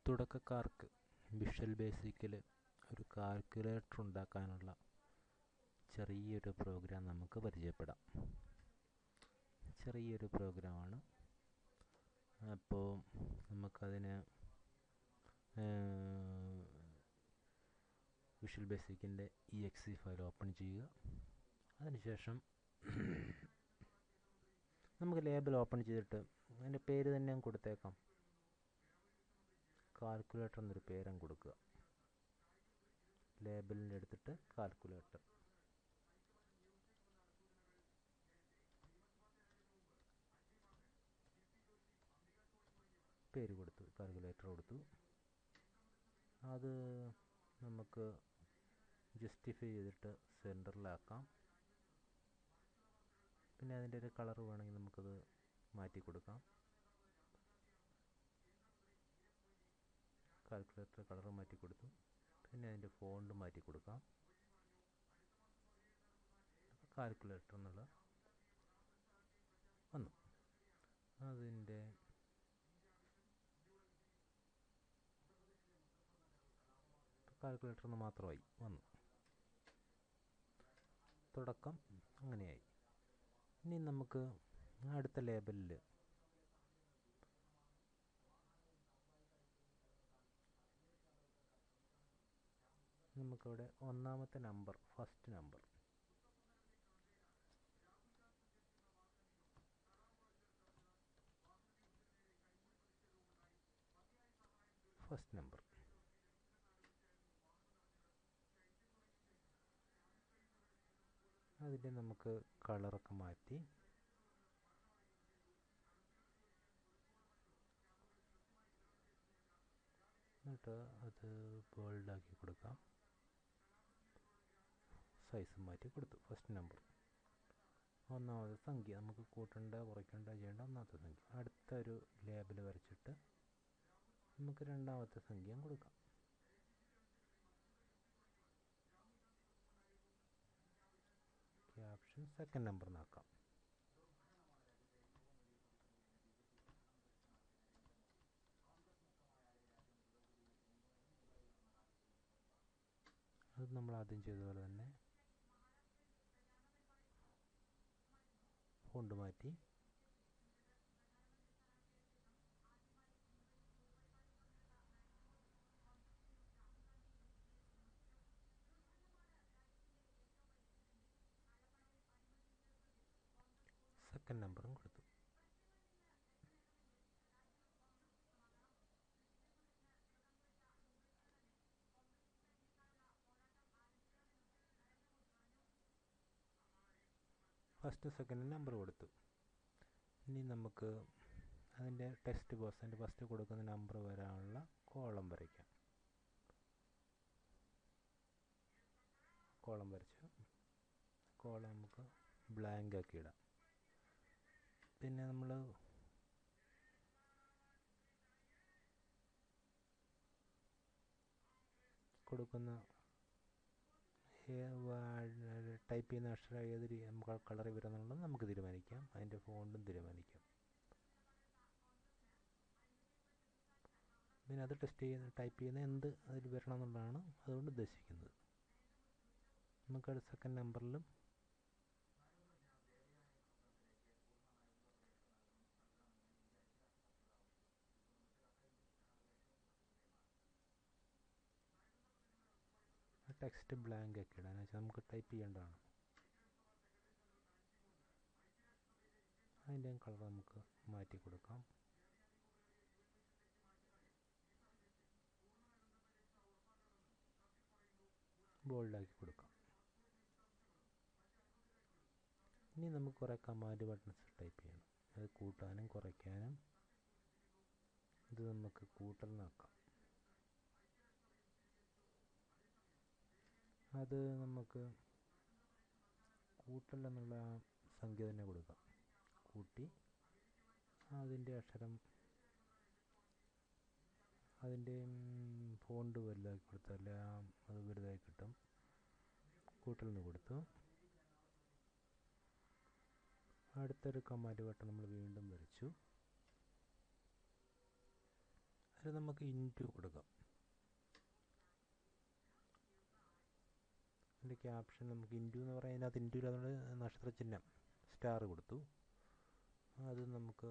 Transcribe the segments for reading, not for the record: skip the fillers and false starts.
തുടക്കക്കാർക്ക് visual ബേസിക്കിൽ ഒരു calculator ഉണ്ടാക്കാനുള്ള ചെറിയൊരു പ്രോഗ്രാം നമുക്ക് പരിചയപ്പെടാം. ചെറിയൊരു പ്രോഗ്രാമാണ്. അപ്പോൾ നമുക്കതിന് വിഷ്വൽ ബേസിക്കിൻ്റെ exe ഫയൽ ഓപ്പൺ ചെയ്യുക. അതിനുശേഷം നമുക്ക് ലേബൽ ഓപ്പൺ ചെയ്തിട്ട് അതിൻ്റെ പേര് തന്നെ കൊടുത്തേക്കാം. കാൽക്കുലേറ്റർ എന്നൊരു പേരും കൊടുക്കുക. ലേബലിൻ്റെ എടുത്തിട്ട് കാൽക്കുലേറ്റർ. പേര് കൊടുത്തു, കാൽക്കുലേറ്റർ കൊടുത്തു. അത് നമുക്ക് ജസ്റ്റിഫൈ ചെയ്തിട്ട് സെൻറ്ററിലാക്കാം. പിന്നെ അതിൻ്റെ ഒരു കളർ വേണമെങ്കിൽ നമുക്കത് മാറ്റി കൊടുക്കാം. കാൽക്കുലേറ്റർ കളർ മാറ്റി കൊടുത്തു. പിന്നെ അതിൻ്റെ ഫോണ്ട് മാറ്റി കൊടുക്കാം. കാൽക്കുലേറ്റർ എന്നുള്ള വന്നു. അതിൻ്റെ കാൽക്കുലേറ്റർ എന്ന് മാത്രമായി വന്നു. തുടക്കം അങ്ങനെയായി. ഇനി നമുക്ക് അടുത്ത ലേബലിൽ നമുക്കിവിടെ ഒന്നാമത്തെ നമ്പർ, ഫസ്റ്റ് നമ്പർ അതിൻ്റെ നമുക്ക് കളറൊക്കെ മാറ്റി എന്നിട്ട് അത് ബോൾഡാക്കി കൊടുക്കാം. സൈസ് മാറ്റി കൊടുത്തു. ഫസ്റ്റ് നമ്പർ ഒന്നാമത്തെ സംഖ്യ നമുക്ക് കൂട്ടേണ്ട കുറയ്ക്കേണ്ട ചെയ്യേണ്ട ഒന്നാമത്തെ സംഖ്യ. അടുത്തൊരു ലേബൽ വരച്ചിട്ട് നമുക്ക് രണ്ടാമത്തെ സംഖ്യയും കൊടുക്കാം. ക്യാപ്ഷൻ സെക്കൻഡ് നമ്പർ എന്നാക്കാം. അത് നമ്മൾ ആദ്യം ചെയ്തതുപോലെ തന്നെ ഫോണ്ട് മാറ്റി സെക്കൻഡ് നമ്പറും കൊടുത്തു. ഫസ്റ്റ് സെക്കൻഡ് നമ്പർ കൊടുത്തു. ഇനി നമുക്ക് അതിൻ്റെ ടെക്സ്റ്റ് ബോക്സ്, അതിൻ്റെ ഫസ്റ്റ് കൊടുക്കുന്ന നമ്പർ വരാനുള്ള കോളം വരയ്ക്കാം. കോളം വരച്ചു. കോളം നമുക്ക് ബ്ലാങ്ക് ആക്കി ഇടാം. പിന്നെ നമ്മൾ കൊടുക്കുന്ന ടൈപ്പ് ചെയ്യുന്ന അക്ഷരം ഏത് കളറിൽ വരുന്നുള്ളത് നമുക്ക് തീരുമാനിക്കാം. അതിൻ്റെ ഫോണ്ടും തീരുമാനിക്കാം. പിന്നെ അത് ടൈപ്പ് ചെയ്യുന്ന എന്ത് അതിൽ വരണം എന്നുള്ളതാണ് അതുകൊണ്ട് ഉദ്ദേശിക്കുന്നത്. നമുക്കത് സെക്കൻഡ് നമ്പറിലും ടെക്സ്റ്റ് ബ്ലാങ്ക് ഒക്കെ ഇടാൻ വെച്ചാൽ നമുക്ക് ടൈപ്പ് ചെയ്യേണ്ടതാണ്. അതിൻ്റെയും കളർ നമുക്ക് മാറ്റി കൊടുക്കാം. ബോൾഡാക്കി കൊടുക്കാം. ഇനി നമുക്ക് കുറേ കമാൻഡ് ബട്ടൺസ് ടൈപ്പ് ചെയ്യണം. അത് കൂട്ടാനും കുറയ്ക്കാനും. ഇത് നമുക്ക് കൂട്ടലിനാക്കാം. അത് നമുക്ക് കൂട്ടൽ എന്നുള്ള സംഖ്യ തന്നെ കൊടുക്കാം. കൂട്ടി അതിൻ്റെ അക്ഷരം അതിൻ്റെ ഫോണ്ട് വലുതാക്കി കൊടുത്താൽ അത് വലുതായി കിട്ടും. കൂട്ടലിന് കൊടുത്തു. അടുത്തൊരു കമാൻഡ് ബട്ടൺ നമ്മൾ വീണ്ടും വരച്ചു. അതിൽ നമുക്ക് ഇൻറ്റു കൊടുക്കാം. അതിൻ്റെ ക്യാപ്ഷൻ നമുക്ക് ഇൻറ്റു എന്ന് പറയാൻ അതിനകത്ത് ഇൻറ്റു അതുകൊണ്ട് നക്ഷത്ര ചിഹ്നം സ്റ്റാർ കൊടുത്തു. അത് നമുക്ക്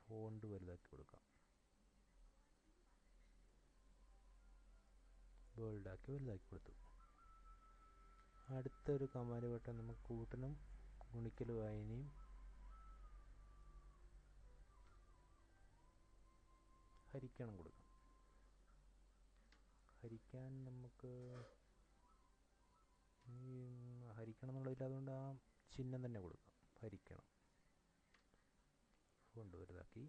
ഫോണ്ട് വലുതാക്കി കൊടുക്കാം, ബോൾഡാക്കി വലുതാക്കി കൊടുത്തു. അടുത്തൊരു കമാൻഡ് ബട്ടൺ നമുക്ക് കൂട്ടലും ഗുണിക്കലും വായനയും ഹരിക്കണം കൊടുക്കാം. ഹരിക്കാൻ നമുക്ക് ഹരിക്കണം എന്നുള്ളതിൽ അതുകൊണ്ട് ആ ചിഹ്നം തന്നെ കൊടുക്കാം, ഹരിക്കണം. ഫോണ്ട് വലുതാക്കി.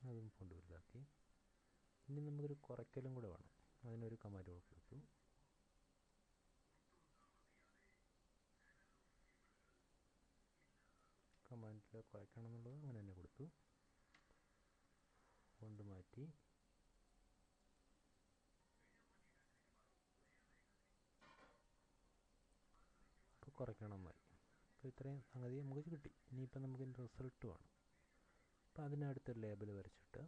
അതും ഫോണ്ട് വലുതാക്കി. ഇനി നമുക്കൊരു കുറയ്ക്കലും കൂടെ വേണം. അതിനൊരു കമാൻഡ് കൊടുത്തു. കമാൻഡിൽ കുറയ്ക്കണം എന്നുള്ളത് അങ്ങനെ തന്നെ കൊടുത്തു. ഫോണ്ട് മാറ്റി. ഇപ്പോൾ കുറയ്ക്കണമെന്നായി. അപ്പോൾ ഇത്രയും സംഗതി നമുക്ക് കിട്ടി. ഇനിയിപ്പോൾ നമുക്ക് ഇതിൻ്റെ റിസൾട്ട് വേണം. അപ്പോൾ അതിനടുത്തൊരു ലേബൽ വരച്ചിട്ട്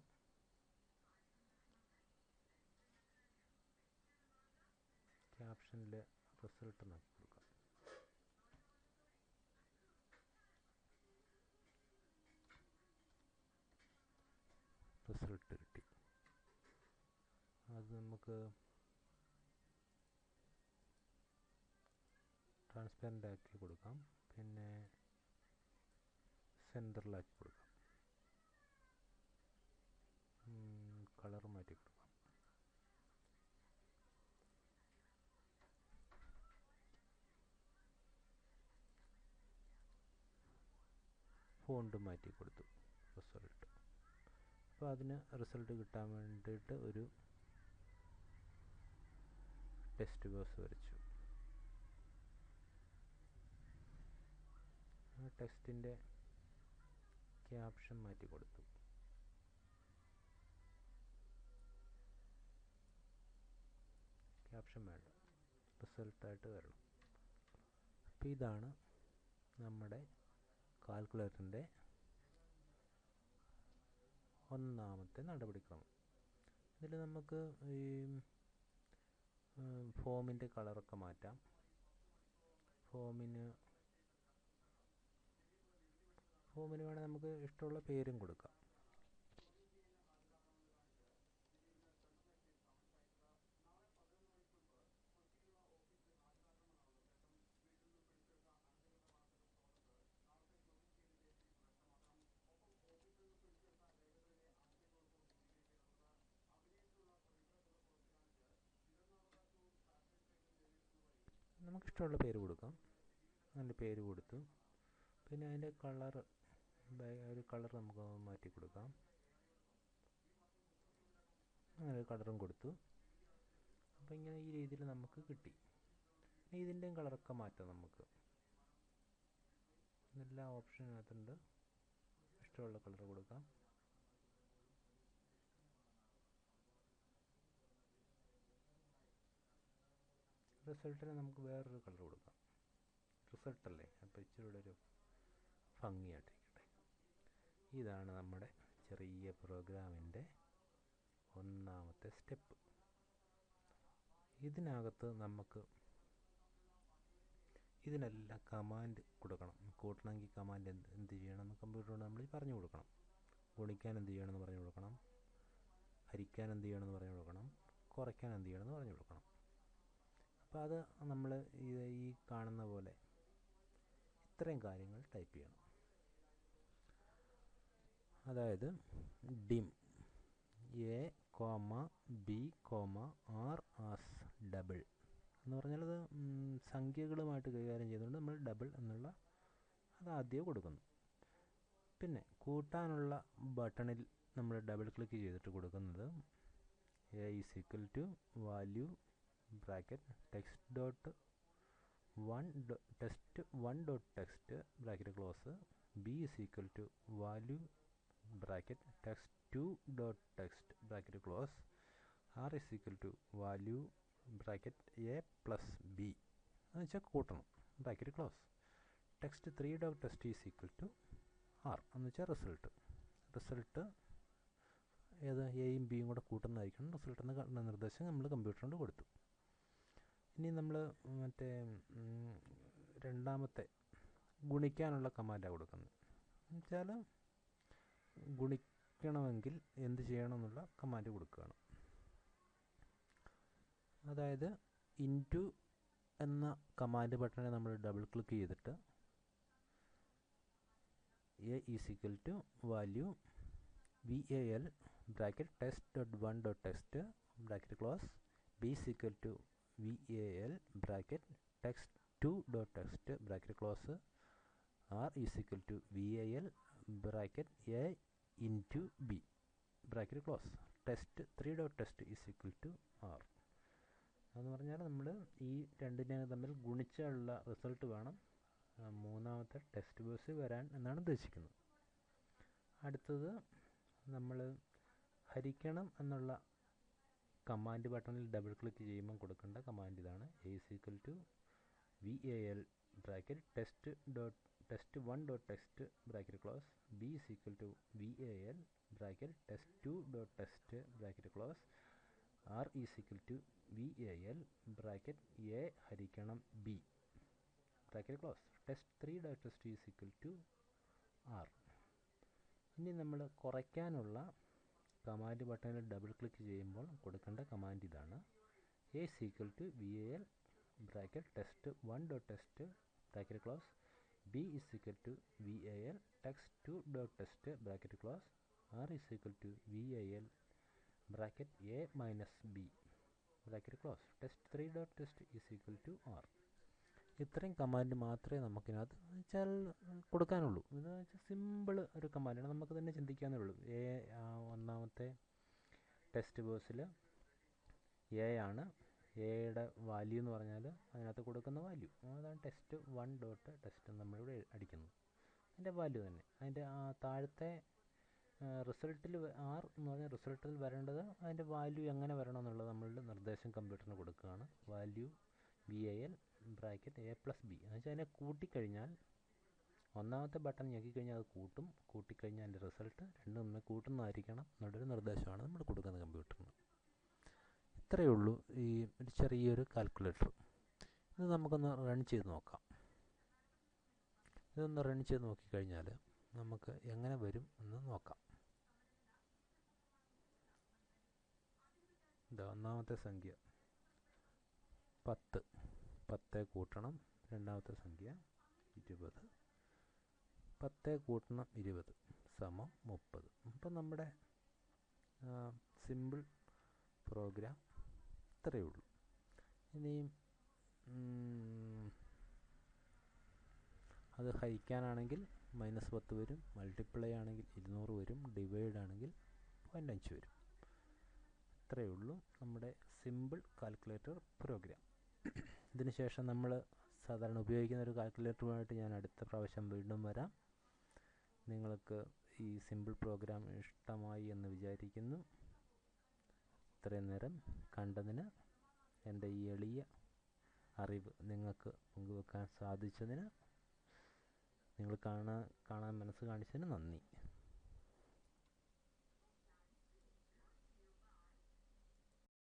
ക്യാപ്ഷനിൽ റിസൾട്ട് നോക്കി കൊടുക്കാം. റിസൾട്ട് കിട്ടി. അത് നമുക്ക് ട്രാൻസ്പെറൻ്റ് ആക്കി കൊടുക്കാം, പിന്നെ സെൻറ്ററിലാക്കി കൊടുക്കാം, കളർ മാറ്റി കൊടുക്കാം. ഫോണ്ട് മാറ്റി കൊടുത്തു. റിസൾട്ട്. അപ്പോൾ അതിന് റിസൾട്ട് കിട്ടാൻ വേണ്ടിയിട്ട് ഒരു ടെക്സ്റ്റ് ബോക്സ് വരച്ചു. ആ ടെക്സ്റ്റിൻ്റെ ക്യാപ്ഷൻ മാറ്റി കൊടുത്തു. ക്യാപ്ഷൻ വേണ്ട, റിസൾട്ടായിട്ട് വരണം. അപ്പോൾ ഇതാണ് നമ്മുടെ കാൽക്കുലേറ്ററിൻ്റെ ഒന്നാമത്തെ നടപടിക്രമം. ഇതിൽ നമുക്ക് ഈ ഫോമിൻ്റെ കളറൊക്കെ മാറ്റാം. ഫോമിന് വേണമെങ്കിൽ നമുക്ക് ഇഷ്ടമുള്ള പേരും കൊടുക്കാം. നമുക്കിഷ്ടമുള്ള പേര് കൊടുക്കാം. അതിൻ്റെ പേര് കൊടുത്തു. പിന്നെ അതിൻ്റെ കളർ, ഒരു കളർ നമുക്ക് മാറ്റി കൊടുക്കാം. അങ്ങനെ ഒരു കളറും കൊടുത്തു. അപ്പോൾ ഇങ്ങനെ ഈ രീതിയിൽ നമുക്ക് കിട്ടി. ഇതിൻ്റെയും കളറൊക്കെ മാറ്റാം. നമുക്ക് എല്ലാ ഓപ്ഷനകത്തുണ്ട്. ഇഷ്ടമുള്ള കളർ കൊടുക്കാം. റിസൾട്ടിന് നമുക്ക് വേറൊരു കളർ കൊടുക്കാം. റിസൾട്ടല്ലേ, അപ്പോൾ ഇച്ചിരി കൂടെ ഒരു ഭംഗിയായിട്ടിരിക്കട്ടെ. ഇതാണ് നമ്മുടെ ചെറിയ പ്രോഗ്രാമിൻ്റെ ഒന്നാമത്തെ സ്റ്റെപ്പ്. ഇതിനകത്ത് നമുക്ക് ഇതിനെല്ലാം കമാൻഡ് കൊടുക്കണം. കൂട്ടണമെങ്കിൽ കമാൻഡ് എന്ത് ചെയ്യണമെന്ന് കമ്പ്യൂട്ടറോട് നമ്മൾ പറഞ്ഞു കൊടുക്കണം. ഗുണിക്കാൻ എന്ത് ചെയ്യണമെന്ന് പറഞ്ഞു കൊടുക്കണം. ഹരിക്കാൻ എന്ത് ചെയ്യണമെന്ന് പറഞ്ഞു കൊടുക്കണം. കുറയ്ക്കാൻ എന്ത് ചെയ്യണമെന്ന് പറഞ്ഞു കൊടുക്കണം. അപ്പോൾ അത് നമ്മൾ ഈ കാണുന്ന പോലെ ഇത്രയും കാര്യങ്ങൾ ടൈപ്പ് ചെയ്യണം. അതായത് dim a, b, r as double എന്ന് പറഞ്ഞാൽ അത് സംഖ്യകളുമായിട്ട് കൈകാര്യം ചെയ്തുകൊണ്ട് നമ്മൾ ഡബിൾ എന്നുള്ള അത് ആദ്യം കൊടുക്കുന്നു. പിന്നെ കൂട്ടാനുള്ള ബട്ടണിൽ നമ്മൾ ഡബിൾ ക്ലിക്ക് ചെയ്തിട്ട് കൊടുക്കുന്നത് a is equal to value bracket text dot test 1 dot text bracket close b is equal to value bracket text 2 dot text bracket close. R is equal to value bracket A plus B എന്ന് വെച്ചാൽ കൂട്ടണം, bracket close. Text 3 dot test is equal to R എന്ന് വെച്ചാൽ result ഏത് എയും ബിയും കൂടെ കൂട്ടുന്നതായിരിക്കണം result എന്ന നിർദ്ദേശം നമ്മൾ കമ്പ്യൂട്ടറിനോട് കൊടുത്തു. ഇനി നമ്മൾ മറ്റേ രണ്ടാമത്തെ ഗുണിക്കാനുള്ള കമാൻഡാണ് കൊടുക്കുന്നത്. എന്നുവെച്ചാൽ ഗുണിക്കണമെങ്കിൽ എന്ത് ചെയ്യണമെന്നുള്ള കമാൻഡ് കൊടുക്കുകയാണ്. അതായത് ഇൻറ്റു എന്ന കമാൻഡ് ബട്ടനെ നമ്മൾ ഡബിൾ ക്ലിക്ക് ചെയ്തിട്ട് A is equal to value VAL bracket test dot 1 dot test bracket close B is equal to VAL bracket text 2 dot test bracket close R is equal to VAL bracket A into B bracket close test 3 dot test is equal to R. എന്ന് പറഞ്ഞാൽ നമ്മൾ ഈ രണ്ടിനെ തമ്മിൽ ഗുണിച്ചുള്ള result വേണം മൂന്നാമത്തെ text ബോക്സിൽ വരാൻ എന്നാണ് ഉദ്ദേശിക്കുന്നത്. അടുത്തത് നമ്മൾ ഹരിക്കണം എന്നുള്ള കമാൻഡ് ബട്ടണിൽ ഡബിൾ ക്ലിക്ക് ചെയ്യുമ്പോൾ കൊടുക്കേണ്ട കമാൻഡ് ഇതാണ്. A is equal to VAL bracket test 1 dot test bracket close B is equal to VAL bracket test 2 dot test bracket close R is equal to VAL bracket A ഹരിക്കണം B bracket close test 3 dot test is equal to R. ഇനി നമ്മൾ കുറയ്ക്കാനുള്ള command ബട്ടണിൽ double click ചെയ്യുമ്പോൾ കൊടുക്കേണ്ട command ഇതാണ്. A is equal to VAL bracket test 1 dot test bracket close B is equal to VAL text 2 dot test bracket close R is equal to VAL bracket A minus B bracket close test 3 dot test is equal to R. ഇത്രയും command മാത്രമേ നമുക്കിനകത്ത് വെച്ചാൽ കൊടുക്കാനുള്ളൂ. എന്ന് വെച്ചാൽ simple ഒരു കമാൻഡാണ്, നമുക്ക് തന്നെ ചിന്തിക്കാവുന്നേ ഉള്ളൂ. ഒന്നാമത്തെ ടെക്സ്റ്റ് ബോക്സിൽ എ ആണ്, എയുടെ വാല്യൂ എന്ന് പറഞ്ഞാൽ അതിനകത്ത് കൊടുക്കുന്ന വാല്യൂ അതാണ് ടെസ്റ്റ് 1 ഡോട്ട് ടെസ്റ്റ് നമ്മളിവിടെ അടിക്കുന്നത്, അതിൻ്റെ വാല്യൂ തന്നെ. അതിൻ്റെ താഴത്തെ റിസൾട്ടിൽ ആർ എന്ന് പറഞ്ഞാൽ റിസൾട്ടിൽ വരേണ്ടത് അതിൻ്റെ വാല്യൂ എങ്ങനെ വരണം എന്നുള്ളത് നമ്മളുടെ നിർദ്ദേശം കമ്പ്യൂട്ടറിന് കൊടുക്കുകയാണ്. Value VAL bracket A plus B എന്ന് വെച്ചാൽ അതിനെ കൂട്ടിക്കഴിഞ്ഞാൽ ഒന്നാമത്തെ ബട്ടൺ ഞെക്കിക്കഴിഞ്ഞാൽ അത് കൂട്ടിക്കഴിഞ്ഞാൽ അതിൻ്റെ റിസൾട്ട് രണ്ടും തമ്മിൽ കൂട്ടുന്നതായിരിക്കണം എന്നുള്ളൊരു നിർദ്ദേശമാണ് നമ്മൾ കൊടുക്കുന്നത് കമ്പ്യൂട്ടറിന്. ഇത്രയേ ഉള്ളൂ ഈ ഒരു ചെറിയൊരു കാൽക്കുലേറ്റർ. ഇത് നമുക്കൊന്ന് റൺ ചെയ്ത് നോക്കാം. ഇതൊന്ന് റൺ ചെയ്ത് നോക്കിക്കഴിഞ്ഞാൽ നമുക്ക് എങ്ങനെ വരും എന്ന് നോക്കാം. ഇതാ ഒന്നാമത്തെ സംഖ്യ 10 കൂട്ടണം രണ്ടാമത്തെ സംഖ്യ 20, 10 കൂട്ടണം 20 സമം 30. അപ്പം നമ്മുടെ സിമ്പിൾ പ്രോഗ്രാം ഇത്രയേ ഉള്ളൂ. ഇനിയും അത് ഹരിക്കാനാണെങ്കിൽ -10 വരും, മൾട്ടിപ്ലൈ ആണെങ്കിൽ 200 വരും, ഡിവൈഡ് ആണെങ്കിൽ 0.5 വരും. ഇത്രയേ ഉള്ളൂ നമ്മുടെ സിമ്പിൾ കാൽക്കുലേറ്റർ പ്രോഗ്രാം. ഇതിന് ശേഷം നമ്മൾ സാധാരണ ഉപയോഗിക്കുന്ന ഒരു കാൽക്കുലേറ്ററുമായിട്ട് ഞാൻ അടുത്ത പ്രാവശ്യം വീണ്ടും വരാം. നിങ്ങൾക്ക് ഈ സിമ്പിൾ പ്രോഗ്രാം ഇഷ്ടമായി എന്ന് വിചാരിക്കുന്നു. ഇത്രയും നേരം കണ്ടതിന്, എൻ്റെ ഈ എളിയ അറിവ് നിങ്ങൾക്ക് പങ്കുവെക്കാൻ സാധിച്ചതിന്, നിങ്ങൾ കാണാൻ മനസ്സ് കാണിച്ചതിന് നന്ദി.